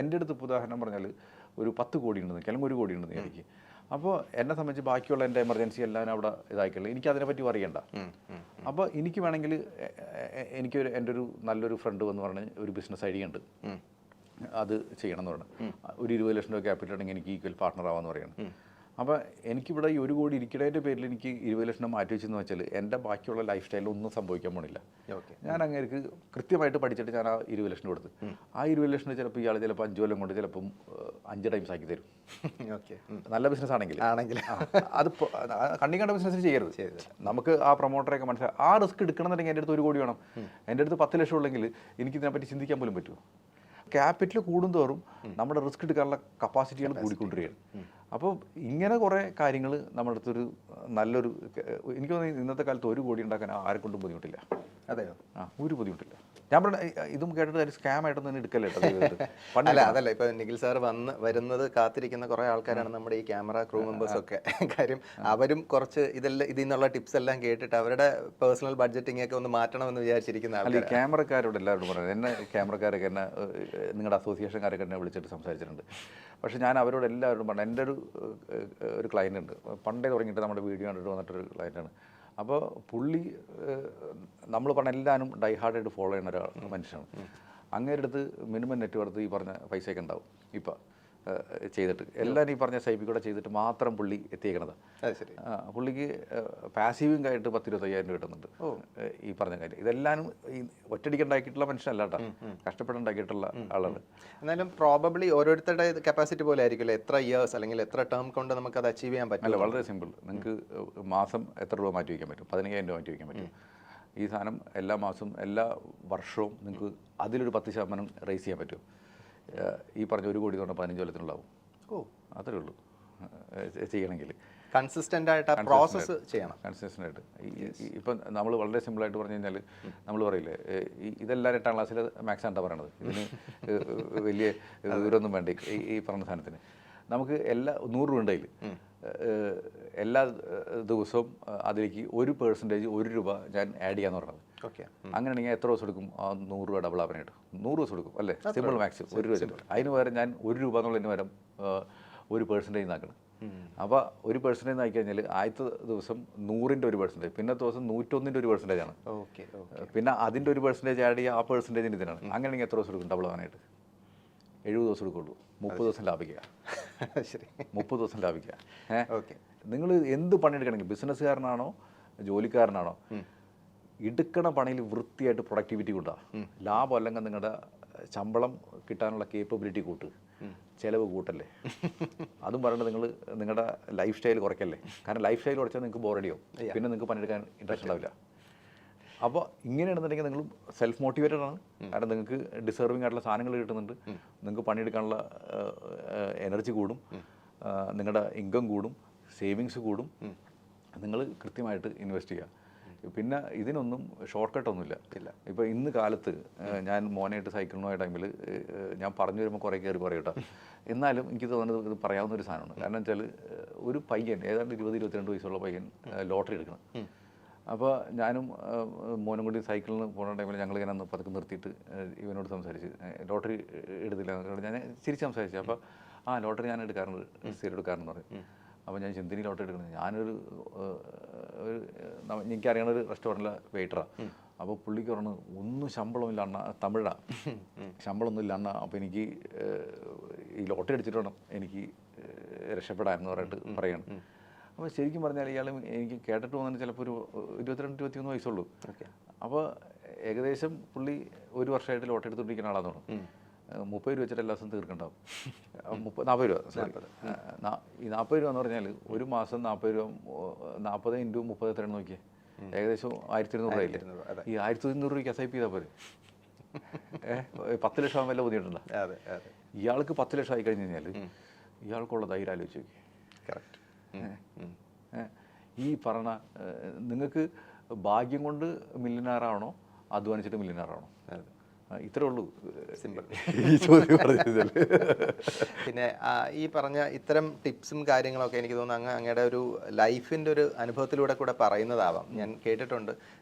എൻ്റെ അടുത്ത് ഇപ്പോൾ ഉദാഹരണം പറഞ്ഞാൽ ഒരു 10 കോടി ഉണ്ടെന്ന്, അല്ലെങ്കിൽ 1 കോടി ഉണ്ടെന്ന് എനിക്ക്. അപ്പോൾ എന്നെ സംബന്ധിച്ച് ബാക്കിയുള്ള എൻ്റെ എമർജൻസി എല്ലാം അവിടെ ഇതാക്കിയുള്ളൂ, എനിക്ക് അതിനെപ്പറ്റി അറിയണ്ട. അപ്പോൾ എനിക്ക് വേണമെങ്കിൽ എൻ്റെ ഒരു നല്ലൊരു ഫ്രണ്ട് എന്ന് പറഞ്ഞ് ഒരു ബിസിനസ് ഐഡിയ ഉണ്ട്, അത് ചെയ്യണം എന്ന് പറഞ്ഞു. ഒരു 20 ലക്ഷം രൂപ ക്യാപിറ്റൽ ഉണ്ടെങ്കിൽ എനിക്ക് ഈക്വൽ പാർട്ണർ ആവാമെന്ന് പറയണം. അപ്പോൾ എനിക്കിവിടെ ഈ 1 കോടി ഇരിക്കുന്നതിൻ്റെ പേരിൽ എനിക്ക് 20 ലക്ഷം മാറ്റി വെച്ചെന്ന് വെച്ചാൽ എൻ്റെ ബാക്കിയുള്ള ലൈഫ് സ്റ്റൈലിൽ ഒന്നും സംഭവിക്കാൻ പോണില്ല. ഞാൻ അങ്ങേക്ക് കൃത്യമായിട്ട് പഠിച്ചിട്ട് ഞാൻ ആ 20 ലക്ഷം കൊടുത്ത്, ആ 20 ലക്ഷം ചിലപ്പോൾ ഇയാൾ ചിലപ്പോൾ 5 കൊല്ലം കൊണ്ട് ചിലപ്പം 5 ടൈംസ് ആക്കി തരും. നല്ല ബിസിനസ് ആണെങ്കിൽ അത് കണ്ണി കണ്ട ബിസിനസ് ചെയ്യരുത്. നമുക്ക് ആ പ്രൊമോട്ടറൊക്കെ മനസ്സിലായി ആ റിസ്ക് എടുക്കണമെന്നുണ്ടെങ്കിൽ എൻ്റെ അടുത്ത് 1 കോടി വേണം. എൻ്റെ അടുത്ത് 10 ലക്ഷം ഉള്ളെങ്കിൽ എനിക്കിതിനെപ്പറ്റി ചിന്തിക്കാൻ പോലും പറ്റുമോ? ക്യാപിറ്റൽ കൂടുന്തോറും നമ്മുടെ റിസ്ക് എടുക്കാനുള്ള കപ്പാസിറ്റികൾ കൂടിക്കൊണ്ടിരിക്കുകയാണ്. അപ്പോൾ ഇങ്ങനെ കുറേ കാര്യങ്ങൾ നമ്മുടെ അടുത്തൊരു നല്ലൊരു, എനിക്ക് തോന്നുന്നു ഇന്നത്തെ കാലത്ത് 1 കോടി ഉണ്ടാക്കാൻ ആരെ കൊണ്ടും ബുദ്ധിമുട്ടില്ല. അതെയോ? ഒരു ബുദ്ധിമുട്ടില്ല. ഞാൻ പറഞ്ഞ ഇതും കേട്ടിട്ട് സ്കാം ആയിട്ടൊന്നും തന്നെ എടുക്കല്ലേ പണ്ടല്ല. അതല്ല, ഇപ്പൊ നിഖിൽ സാർ വരുന്നത് കാത്തിരിക്കുന്ന കുറെ ആൾക്കാരാണ് നമ്മുടെ ഈ ക്യാമറ ക്രൂ മെമ്പേഴ്സ് ഒക്കെ. കാര്യം അവരും കുറച്ച് ഇതിൽ നിന്നുള്ള ടിപ്സ് എല്ലാം കേട്ടിട്ട് അവരുടെ പേഴ്സണൽ ബഡ്ജറ്റിംഗ് ഒക്കെ ഒന്ന് മാറ്റണമെന്ന് വിചാരിച്ചിരിക്കുന്ന ആൾക്കാർ. ഈ ക്യാമറക്കാരോട് എല്ലാവരോടും പറയുന്നത്, എന്നെ ക്യാമറക്കാരൊക്കെ എന്നെ നിങ്ങളുടെ അസോസിയേഷൻകാരൊക്കെ എന്നെ വിളിച്ചിട്ട് സംസാരിച്ചിട്ടുണ്ട്. പക്ഷേ ഞാൻ അവരോട് എല്ലാവരോടും പറഞ്ഞു, എൻ്റെ ഒരു ക്ലയൻ്റ് ഉണ്ട്, പണ്ടേ തുടങ്ങിയിട്ട് നമ്മുടെ വീഡിയോ കണ്ടിട്ട് വന്നിട്ടൊരു ക്ലയൻ്റാണ്. അപ്പോൾ പുള്ളി നമ്മൾ പറഞ്ഞ എല്ലാവരും ഡൈഹാർഡായിട്ട് ഫോളോ ചെയ്യുന്ന ഒരാൾ മനുഷ്യനാണ്. അങ്ങേരുടെ അടുത്ത് മിനിമം നെറ്റ് വർത്ത് ഈ പറഞ്ഞ പൈസയൊക്കെ ഉണ്ടാവും. ഇപ്പം ചെയ്തിട്ട് എല്ലാവരും ഈ പറഞ്ഞ സൈപ്പിൽ കൂടെ ചെയ്തിട്ട് മാത്രം പുള്ളി എത്തിയേക്കണത്. പുള്ളിക്ക് പാസീവ് ആയിട്ട് 10-25,000 രൂപ കിട്ടുന്നുണ്ട് ഈ പറഞ്ഞ കാര്യം. ഇതെല്ലാവരും ഈ ഒറ്റയടിക്കുണ്ടാക്കിയിട്ടുള്ള മനുഷ്യനല്ല കേട്ടോ, കഷ്ടപ്പെട്ടുണ്ടാക്കിയിട്ടുള്ള ആളാണ്. എന്നാലും പ്രോബബ്ലി ഓരോരുത്തരുടെ കപ്പാസിറ്റി പോലെ ആയിരിക്കില്ല എത്ര ഇയേഴ്സ് അല്ലെങ്കിൽ എത്ര ടേം കൊണ്ട് നമുക്ക് അത് അച്ചീവ് ചെയ്യാൻ പറ്റില്ല. വളരെ സിമ്പിൾ. നിങ്ങൾക്ക് മാസം എത്ര രൂപ മാറ്റി വയ്ക്കാൻ പറ്റും? 15,000 രൂപ മാറ്റി വയ്ക്കാൻ പറ്റും. ഈ സാധനം എല്ലാ മാസവും എല്ലാ വർഷവും നിങ്ങൾക്ക് അതിലൊരു 10% റേസ് ചെയ്യാൻ പറ്റും. ഈ പറഞ്ഞ 1 കോടി തൊട്ട് 15 കൊല്ലത്തിനുണ്ടാവും. അത്രേ ഉള്ളൂ ചെയ്യണമെങ്കിൽ. കൺസിസ്റ്റൻ്റ് ആയിട്ട് ആ പ്രോസസ്സ് ചെയ്യണം. കൺസിസ്റ്റൻ്റ് ആയിട്ട്. ഇപ്പം നമ്മൾ വളരെ സിമ്പിളായിട്ട് പറഞ്ഞു കഴിഞ്ഞാൽ നമ്മൾ പറയില്ലേ, ഇതെല്ലാം 8ാം ക്ലാസ്സിൽ മാത്സ് ആണ്ടാ പറയണത്, ഇതിന് വലിയ ദൂരമൊന്നും വേണ്ട. ഈ പറഞ്ഞ സാധനത്തിന് നമുക്ക് 100 രൂപ ഉണ്ടെങ്കിൽ എല്ലാ ദിവസവും അതിലേക്ക് 1% 1 രൂപ ഞാൻ ആഡ് ചെയ്യാന്ന് പറഞ്ഞത്. അങ്ങനെയാണെങ്കിൽ എത്ര ദിവസം എടുക്കും? ആ 100 രൂപ ഡബിൾ ആവാനായിട്ട് 100 ദിവസം എടുക്കും അല്ലേ? സിമ്പിൾ മാക്സ് 1 രൂപ വെച്ചിട്ട്. അതിന് പകരം ഞാൻ 1 രൂപ എന്നുള്ളതിന് പകരം 1% ആക്കണം. അപ്പോൾ 1% ആക്കി കഴിഞ്ഞാൽ ആദ്യത്തെ ദിവസം 100ൻ്റെ 1%, പിന്നത്തെ ദിവസം 101ൻ്റെ 1% ആണ്. പിന്നെ അതിൻ്റെ 1% ആഡ് ചെയ്യുക, ആ പെർസെൻറ്റേജിൻ്റെ ഇതിനാണ്. അങ്ങനെയാണെങ്കിൽ എത്ര ദിവസം എടുക്കും ഡബിൾ ആവാനായിട്ട്? 70 ദിവസം എടുക്കുള്ളൂ. 30 ദിവസം ലാഭിക്കുക. ശരി, 30 ദിവസം ലാഭിക്കുക. നിങ്ങൾ എന്ത് പണിയെടുക്കണമെങ്കിൽ, ബിസിനസ്സുകാരനാണോ ജോലിക്കാരനാണോ, എടുക്കണ പണിയിൽ വൃത്തിയായിട്ട് പ്രൊഡക്ടിവിറ്റി കൂട്ടുക. ലാഭം അല്ലെങ്കിൽ നിങ്ങളുടെ ശമ്പളം കിട്ടാനുള്ള കേപ്പബിലിറ്റി കൂട്ടുക, ചിലവ് കൂട്ടല്ലേ. അതും പറയുന്നത് നിങ്ങളുടെ ലൈഫ് സ്റ്റൈൽ കുറയ്ക്കല്ലേ. കാരണം ലൈഫ് സ്റ്റൈൽ കുറച്ചാൽ നിങ്ങൾക്ക് ബോറടിയോ, പിന്നെ നിങ്ങൾക്ക് പണിയെടുക്കാൻ ഇൻട്രസ്റ്റ് ഉണ്ടാവില്ല. അപ്പോൾ ഇങ്ങനെയാണെന്നുണ്ടെങ്കിൽ നിങ്ങൾ സെൽഫ് മോട്ടിവേറ്റഡ് ആണ്. കാരണം നിങ്ങൾക്ക് ഡിസേർവിംഗ് ആയിട്ടുള്ള സാധനങ്ങൾ കിട്ടുന്നുണ്ട്, നിങ്ങൾക്ക് പണിയെടുക്കാനുള്ള എനർജി കൂടും, നിങ്ങളുടെ ഇൻകം കൂടും, സേവിങ്സ് കൂടും. നിങ്ങൾ കൃത്യമായിട്ട് ഇൻവെസ്റ്റ് ചെയ്യുക. പിന്നെ ഇതിനൊന്നും ഷോർട്ട് കട്ടൊന്നുമില്ല. ഇപ്പോൾ ഇന്ന് കാലത്ത് ഞാൻ മോനായിട്ട് സൈക്കിളിന് പോയ ടൈമിൽ ഞാൻ പറഞ്ഞു വരുമ്പോൾ കുറേ കയറി പറയും കേട്ടോ. എന്നാലും എനിക്ക് തോന്നുന്നത് ഇത് പറയാവുന്ന ഒരു സാധനമാണ്. കാരണം വെച്ചാൽ ഒരു പയ്യൻ ഏതാണ്ട് 20-22 വയസ്സുള്ള പയ്യൻ ലോട്ടറി എടുക്കണം. അപ്പോൾ ഞാനും മോനും കൂടി സൈക്കിളിന് പോകുന്ന ടൈമിൽ ഞങ്ങളിങ്ങനെ അന്ന് പതുക്കെ നിർത്തിയിട്ട് ഇവനോട് സംസാരിച്ച്, ലോട്ടറി എടുത്തില്ല ഞാൻ ചിരിച്ച് സംസാരിച്ചു. അപ്പോൾ ലോട്ടറി ഞാൻ എടുക്കാറുണ്ട്, സ്ഥിരം എടുക്കാറെന്ന് പറയും. അപ്പോൾ ഞാൻ ചിന്തിനി ലോട്ടറി എടുക്കുന്നത്, ഞാനൊരു എനിക്കറിയണ ഒരു റെസ്റ്റോറൻറ്റിലെ വെയിറ്ററാണ്. അപ്പോൾ പുള്ളിക്ക് പറഞ്ഞു, ഒന്നും ശമ്പളമില്ല അണ്ണ, തമിഴാണ്, ശമ്പളമൊന്നും ഇല്ല അണ്ണ, അപ്പോൾ എനിക്ക് ഈ ലോട്ടറി അടിച്ചിട്ട് വേണം എനിക്ക് രക്ഷപ്പെടാമെന്ന് പറഞ്ഞിട്ട് പറയണം. അപ്പോൾ ശരിക്കും പറഞ്ഞാൽ ഇയാൾ എനിക്ക് കേട്ടിട്ട് പോകുന്നതിന് ചിലപ്പോൾ ഒരു 22-23 വയസ്സുള്ളൂ. അപ്പോൾ ഏകദേശം പുള്ളി 1 വർഷമായിട്ട് ലോട്ടറി എടുത്തുകൊണ്ടിരിക്കുന്ന ആളാന്ന് പറഞ്ഞു. 30 രൂപ വെച്ചിട്ട് എല്ലാ ദിവസവും തീർക്കണ്ടാവും. 40 രൂപ, ഈ 40 രൂപ എന്ന് പറഞ്ഞാൽ ഒരു മാസം 40 രൂപ, 40 × 30 എത്രയാണ് നോക്കിയേ, ഏകദേശം 1,200 രൂപയില്ലേ. ഈ 1,200 രൂപയ്ക്ക് SIP ചെയ്താൽ പോരെ? 10 ലക്ഷം ആകുമ്പോൾ വല്ല ബുദ്ധിമുട്ടുണ്ടോ? ഇയാൾക്ക് 10 ലക്ഷം ആയി കഴിഞ്ഞ് കഴിഞ്ഞാൽ ഇയാൾക്കുള്ള ധൈര്യം ആലോചിച്ച് നോക്കി. കറക്റ്റ്. ഈ പറഞ്ഞ നിങ്ങൾക്ക് ഭാഗ്യം കൊണ്ട് മില്യനാറാണോ അധ്വാനിച്ചിട്ട് മില്യനാറാണോ? ഇത്രേ ഉള്ളൂ സിമ്പിൾ. ഈ ചോദ്യം പറഞ്ഞതിൽ. പിന്നെ ഈ പറഞ്ഞ ഇത്തരം ടിപ്സും കാര്യങ്ങളൊക്കെ എനിക്ക് തോന്നുന്നു അങ്ങയുടെ ഒരു ലൈഫിൻ്റെ ഒരു അനുഭവത്തിലൂടെ കൂടെ പറയുന്നതാവാം. ഞാൻ കേട്ടിട്ടുണ്ട്.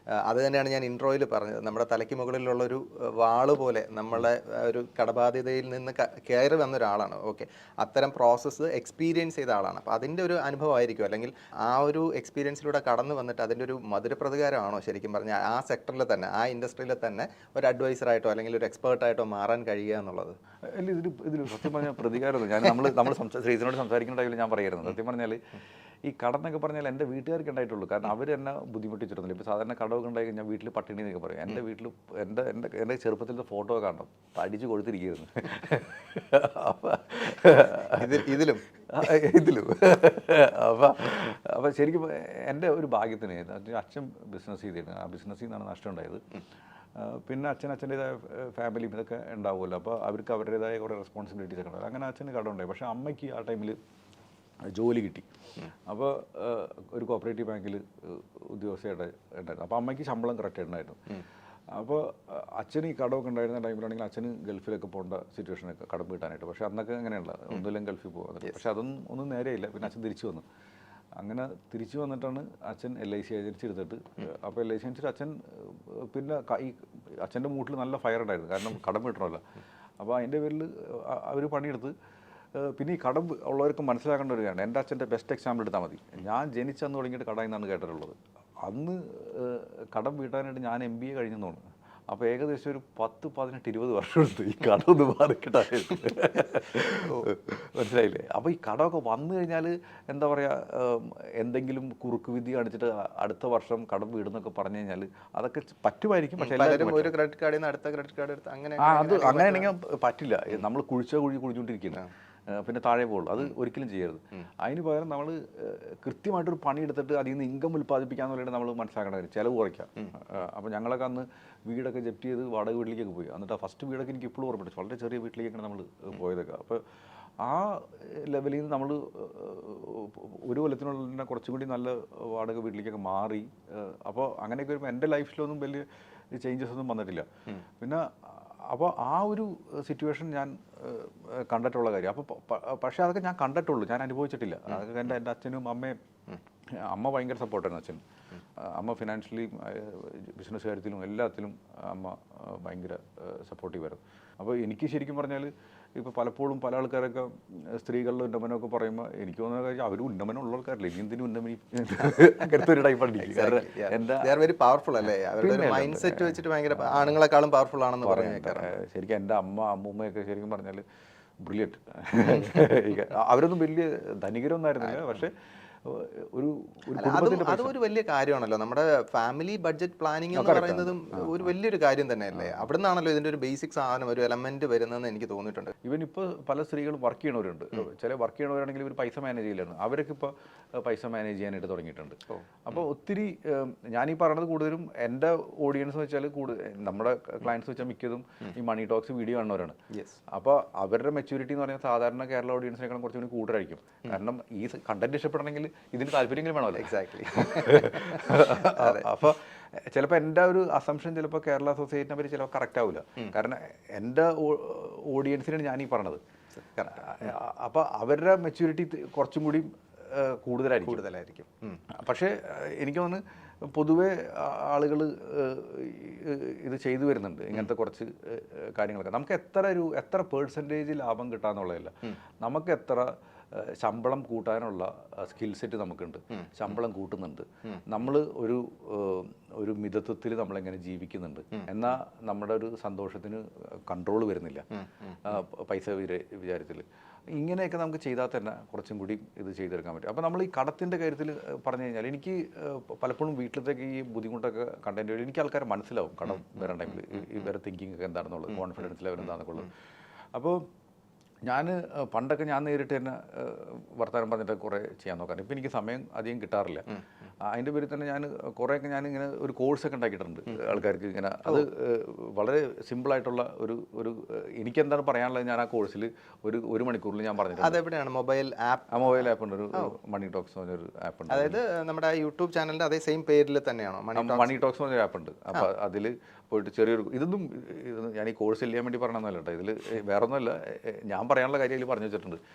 അത് തന്നെയാണ് ഞാൻ ഇൻട്രോയിൽ പറഞ്ഞത്. നമ്മുടെ തലയ്ക്ക് മുകളിലുള്ളൊരു വാള് പോലെ നമ്മളെ ഒരു കടബാധ്യതയിൽ നിന്ന് കയറി വന്ന ഒരാളാണ്. ഓക്കെ, അത്തരം പ്രോസസ്സ് എക്സ്പീരിയൻസ് ചെയ്ത ആളാണ്. അപ്പോൾ അതിൻ്റെ ഒരു അനുഭവമായിരിക്കും, അല്ലെങ്കിൽ ആ ഒരു എക്സ്പീരിയൻസിലൂടെ കടന്നു വന്നിട്ട് അതിൻ്റെ ഒരു മധുരപ്രതികാരമാണോ ശരിക്കും പറഞ്ഞാൽ ആ സെക്ടറിൽ തന്നെ, ആ ഇൻഡസ്ട്രിയിൽ തന്നെ ഒരു അഡ്വൈസറായിട്ടോ അല്ലെങ്കിൽ ഒരു എക്സ്പേർട്ടായിട്ടോ മാറാൻ കഴിയുക എന്നുള്ളത്? അല്ല, ഇതിൽ സത്യം പറഞ്ഞാൽ പ്രതികാരമൊന്നും ഞാൻ നമ്മൾ ശ്രീധരനോട് സംസാരിക്കുന്ന ടൈമിൽ ഞാൻ പറയായിരുന്നു, സത്യം പറഞ്ഞാൽ ഈ കടന്നൊക്കെ പറഞ്ഞാൽ എൻ്റെ വീട്ടുകാർക്ക് ഉണ്ടായിട്ടുള്ളൂ. കാരണം അവർ എന്നെ ബുദ്ധിമുട്ടിച്ചിരുന്നില്ല. ഇപ്പോൾ സാധാരണ കടമൊക്കെ ഉണ്ടായി കഴിഞ്ഞാൽ വീട്ടിൽ പട്ടിണി എന്നൊക്കെ പറയും. എൻ്റെ വീട്ടിൽ എൻ്റെ ചെറുപ്പത്തിലത്തെ ഫോട്ടോ കാണണം, തടിച്ച് കൊടുത്തിരിക്കുന്നു. ഇതിലും അപ്പം ശരിക്കും എൻ്റെ ഒരു ഭാഗ്യത്തിന് അച്ഛൻ ബിസിനസ് ചെയ്തിരുന്നു. ആ ബിസിനസ്സിൽ നിന്നാണ് നഷ്ടം ഉണ്ടായത്. പിന്നെ അച്ഛൻ്റെതായ ഫാമിലിയും ഇതൊക്കെ ഉണ്ടാവുമല്ലോ. അപ്പോൾ അവർക്ക് അവരുടേതായ കുറേ റെസ്പോൺസിബിലിറ്റീസ് ഒക്കെ ഉണ്ടാവും. അങ്ങനെ അച്ഛന് കടം ഉണ്ടായി. പക്ഷേ അമ്മയ്ക്ക് ആ ടൈമിൽ ജോലി കിട്ടി. അപ്പോൾ ഒരു കോപ്പറേറ്റീവ് ബാങ്കിൽ ഉദ്യോഗസ്ഥയായിട്ട് ഉണ്ടായിരുന്നു. അപ്പോൾ അമ്മയ്ക്ക് ശമ്പളം കറക്റ്റ് ഉണ്ടായിരുന്നു. അപ്പോൾ അച്ഛന് ഈ കടമൊക്കെ ഉണ്ടായിരുന്ന ടൈമിലാണെങ്കിൽ അച്ഛന് ഗൾഫിലൊക്കെ പോകേണ്ട സിറ്റുവേഷനൊക്കെ കടം വീട്ടാനായിട്ട്. പക്ഷേ അന്നൊക്കെ അങ്ങനെയുള്ള ഒന്നുമില്ലെങ്കിൽ ഗൾഫിൽ പോകാൻ. പക്ഷേ ഒന്നും നേരെയില്ല. പിന്നെ അച്ഛൻ തിരിച്ചു വന്നു. അങ്ങനെ തിരിച്ചു വന്നിട്ടാണ് അച്ഛൻ LIC ഏജൻസി എടുത്തിട്ട്. അപ്പോൾ LIC ഏജൻസിയിൽ അച്ഛൻ പിന്നെ ഈ അച്ഛൻ്റെ മൂട്ടിൽ നല്ല ഫയർ ഉണ്ടായിരുന്നു. കാരണം കടം വീട്ടണമല്ലോ. അപ്പോൾ അതിൻ്റെ പേരിൽ അവർ പണിയെടുത്ത്. പിന്നെ ഈ കടം ഉള്ളവർക്ക് മനസ്സിലാക്കേണ്ട ഒരു കാര്യമാണ്. എൻ്റെ അച്ഛൻ്റെ ബെസ്റ്റ് എക്സാമ്പിൾ എടുത്താൽ മതി. ഞാൻ ജനിച്ചന്ന് തുടങ്ങിയിട്ട് കടയിൽ നിന്നാണ് കേട്ടിട്ടുള്ളത്. അന്ന് കടം വീട്ടാനായിട്ട് ഞാൻ MBA കഴിഞ്ഞെന്ന് തോന്നുന്നു. അപ്പോൾ ഏകദേശം ഒരു 10, 18, 20 വർഷം എടുത്തു ഈ കടം ഒന്ന് മാറിക്കിട്ടായിരുന്നു. മനസ്സിലായില്ലേ? അപ്പോൾ ഈ കടമൊക്കെ വന്നു കഴിഞ്ഞാൽ എന്താ പറയുക, എന്തെങ്കിലും കുറുക്ക് വിധി കാണിച്ചിട്ട് അടുത്ത വർഷം കടം വീടുന്നൊക്കെ പറഞ്ഞു കഴിഞ്ഞാൽ അതൊക്കെ പറ്റുമായിരിക്കും. പക്ഷേ എല്ലാവരും ഒരു ക്രെഡിറ്റ് കാർഡിൽ നിന്ന് അടുത്ത ക്രെഡിറ്റ് കാർഡ് എടുത്ത് അങ്ങനെ അങ്ങനെയാണെങ്കിൽ പറ്റില്ല. നമ്മൾ കുഴിച്ചുകൊണ്ടിരിക്കുന്നത് പിന്നെ താഴെ പോകുള്ളൂ. അത് ഒരിക്കലും ചെയ്യരുത്. അതിന് പകരം നമ്മൾ കൃത്യമായിട്ടൊരു പണിയെടുത്തിട്ട് അതിൽ നിന്ന് ഇൻകം ഉൽപ്പാദിപ്പിക്കാന്നുള്ളത് നമ്മൾ മനസ്സിലാക്കേണ്ട കാര്യം. ചിലവ് കുറയ്ക്കാം. അപ്പോൾ ഞങ്ങളൊക്കെ അന്ന് വീടൊക്കെ ജപ്റ്റ് ചെയ്ത് വാടക വീട്ടിലേക്കൊക്കെ പോയി. എന്നിട്ട് ആ ഫസ്റ്റ് വീടൊക്കെ എനിക്ക് ഇപ്പോഴും ഓർമ്മയുണ്ട്. വളരെ ചെറിയ വീട്ടിലേക്കാണ് നമ്മൾ പോയതൊക്കെ. അപ്പോൾ ആ ലെവലിൽ നിന്ന് നമ്മൾ ഒരു കൊല്ലത്തിനുള്ളിൽ തന്നെ കുറച്ചും കൂടി നല്ല വാടക വീട്ടിലേക്കൊക്കെ മാറി. അപ്പോൾ അങ്ങനെയൊക്കെ വരുമ്പോൾ എൻ്റെ ലൈഫിലൊന്നും വലിയ ചേഞ്ചസ് ഒന്നും വന്നിട്ടില്ല. പിന്നെ അപ്പോൾ ആ ഒരു സിറ്റുവേഷൻ ഞാൻ കണ്ടിട്ടുള്ള കാര്യം. അപ്പോൾ പക്ഷേ അതൊക്കെ ഞാൻ കണ്ടിട്ടുള്ളൂ, ഞാൻ അനുഭവിച്ചിട്ടില്ല. അതൊക്കെ എൻ്റെ അച്ഛനും അമ്മയും. അമ്മ ഭയങ്കര സപ്പോർട്ടായിരുന്നു അച്ഛൻ. അമ്മ ഫിനാൻഷ്യലി ബിസിനസ് കാര്യത്തിലും എല്ലാത്തിലും അമ്മ ഭയങ്കര സപ്പോർട്ടീവായിരുന്നു. അപ്പോൾ എനിക്ക് ശരിക്കും പറഞ്ഞാൽ ഇപ്പോൾ പലപ്പോഴും പല ആൾക്കാരൊക്കെ സ്ത്രീകളുടെ ഉന്നമനമൊക്കെ പറയുമ്പോൾ എനിക്ക് തോന്നുന്ന കാര്യം അവർ ഉന്നമനം ഉള്ള ആൾക്കാരില്ല. ഇനി എന്തിനും ഉന്നമനി അങ്ങനത്തെ ഒരു ടൈപ്പാണ്. വെരി പവർഫുൾ അല്ലേ? അവരുടെ മൈൻഡ് സെറ്റ് വെച്ചിട്ട് ഭയങ്കര ആണുങ്ങളെക്കാളും പവർഫുൾ ആണെന്ന് പറയുന്നത്. ശരിക്കും എൻ്റെ അമ്മൂമ്മയൊക്കെ ശരിക്കും പറഞ്ഞാൽ ബ്രില്യൻറ്റ്. അവരൊന്നും വലിയ ധനികരൊന്നും ആയിരുന്നില്ല. പക്ഷേ അതൊരു വലിയ കാര്യമാണല്ലോ. നമ്മുടെ ഫാമിലി ബഡ്ജറ്റ് പ്ലാനിങ് എന്ന് പറയുന്നതും ഒരു വലിയൊരു കാര്യം തന്നെയല്ലേ? അവിടെ നിന്നാണല്ലോ ഇതിന്റെ ഒരു ബേസിക് സാധനം, ഒരു എലമെന്റ് വരുന്നതെന്ന് എനിക്ക് തോന്നിയിട്ടുണ്ട്. ഇവൻ ഇപ്പോൾ പല സ്ത്രീകളും വർക്ക് ചെയ്യണവരുണ്ട്. ചില വർക്ക് ചെയ്യണവരാണെങ്കിൽ ഇവർ പൈസ മാനേജ് ചെയ്യലാണ്. അവരൊക്കെ ഇപ്പോൾ പൈസ മാനേജ് ചെയ്യാനായിട്ട് തുടങ്ങിയിട്ടുണ്ട്. അപ്പോൾ ഒത്തിരി ഞാനീ പറയുന്നത് കൂടുതലും എൻ്റെ ഓഡിയൻസ് വെച്ചാൽ നമ്മുടെ ക്ലയൻസ് വെച്ചാൽ മിക്കതും ഈ മണി ടോക്സ് വീഡിയോ കാണുന്നവരാണ്. അപ്പോൾ അവരുടെ മെച്യൂരിറ്റി എന്ന് പറയുന്നത് സാധാരണ കേരള ഓഡിയൻസിനേക്കാളും കുറച്ചുകൂടി കൂടുതലായിരിക്കും. കാരണം ഈ കണ്ടന്റ് ഇഷ്ടപ്പെടണമെങ്കിൽ ഇതിന് താല്പര്യമെങ്കിലും വേണമല്ലോ. എക്സാക്ട്ലി. അപ്പോൾ ചിലപ്പോൾ എൻ്റെ ഒരു അസംഷൻ ചിലപ്പോൾ കേരള സൊസൈറ്റിനെ പറ്റി ചിലപ്പോൾ കറക്റ്റ് ആവില്ല. കാരണം എൻ്റെ ഓഡിയൻസിനാണ് ഞാനീ പറഞ്ഞത്. അപ്പോൾ അവരുടെ മെച്യൂരിറ്റി കുറച്ചും കൂടി കൂടുതലായിരിക്കും. പക്ഷേ എനിക്ക് തോന്നുന്നു പൊതുവേ ആളുകൾ ഇത് ചെയ്തു വരുന്നുണ്ട്, ഇങ്ങനത്തെ കുറച്ച് കാര്യങ്ങളൊക്കെ. നമുക്ക് എത്ര പേഴ്സൻറ്റേജ് ലാഭം കിട്ടാന്നുള്ളതല്ല, നമുക്ക് എത്ര ശമ്പളം കൂട്ടാനുള്ള സ്കിൽ സെറ്റ് നമുക്കുണ്ട്, ശമ്പളം കൂട്ടുന്നുണ്ട്, നമ്മൾ ഒരു മിതത്വത്തിൽ നമ്മളെങ്ങനെ ജീവിക്കുന്നുണ്ട്, എന്നാൽ നമ്മുടെ ഒരു സന്തോഷത്തിന് കൺട്രോൾ വരുന്നില്ല പൈസ വിചാരത്തിൽ. ഇങ്ങനെയൊക്കെ നമുക്ക് ചെയ്താൽ തന്നെ കുറച്ചും കൂടി ഇത് ചെയ്തെടുക്കാൻ പറ്റും. അപ്പോൾ നമ്മൾ ഈ കടത്തിൻ്റെ കാര്യത്തിൽ പറഞ്ഞു കഴിഞ്ഞാൽ എനിക്ക് പലപ്പോഴും വീട്ടിലത്തേക്ക് ഈ ബുദ്ധിമുട്ടൊക്കെ കണ്ടതിൻ്റെ വഴി എനിക്ക് ആൾക്കാരെ മനസ്സിലാവും കടം വരാൻ ടൈമിൽ ഇവരുടെ തിങ്കിങ് ഒക്കെ എന്താണെന്നുള്ളത്, കോൺഫിഡൻസ് ലെവൽ എന്താണെന്നൊക്കെ ഉള്ളത്. അപ്പോൾ പണ്ടൊക്കെ ഞാൻ നേരിട്ട് തന്നെ വർത്തമാനം പറഞ്ഞിട്ട് കുറേ ചെയ്യാൻ നോക്കാം. ഇപ്പം എനിക്ക് സമയം അധികം കിട്ടാറില്ല. അതിൻ്റെ പേരിൽ തന്നെ ഞാൻ കുറേയൊക്കെ ഞാനിങ്ങനെ ഒരു കോഴ്സൊക്കെ ഉണ്ടാക്കിയിട്ടുണ്ട് ആൾക്കാർക്ക് ഇങ്ങനെ. അത് വളരെ സിമ്പിളായിട്ടുള്ള ഒരു എനിക്കെന്താണ് പറയാനുള്ളത് ഞാൻ ആ കോഴ്സിൽ ഒരു മണിക്കൂറിൽ ഞാൻ പറഞ്ഞിട്ടുണ്ട്. അതെവിടെയാണ് മൊബൈൽ ആപ്പ്? ആ മൊബൈൽ ആപ്പ് ഉണ്ട്, ഒരു മണി ടോക്സ് പറഞ്ഞൊരു ആപ്പ് ഉണ്ട്. അതായത് നമ്മുടെ യൂട്യൂബ് ചാനലിന്റെ അതേ സെയിം പേരിൽ തന്നെയാണോ മണി ടോക്സ് പറഞ്ഞൊരു ആപ്പ് ഉണ്ട്. അപ്പോൾ അതിൽ പോയിട്ട് ചെറിയൊരു ഇതൊന്നും ഞാൻ ഈ കോഴ്സ് ചെയ്യാൻ വേണ്ടി പറഞ്ഞൊന്നുമല്ല കേട്ടോ. ഇതിൽ വേറെ ഒന്നുമല്ല, ഞാൻ പറയാനുള്ള കാര്യം ഇതിൽ പറഞ്ഞു വെച്ചിട്ടുണ്ട്.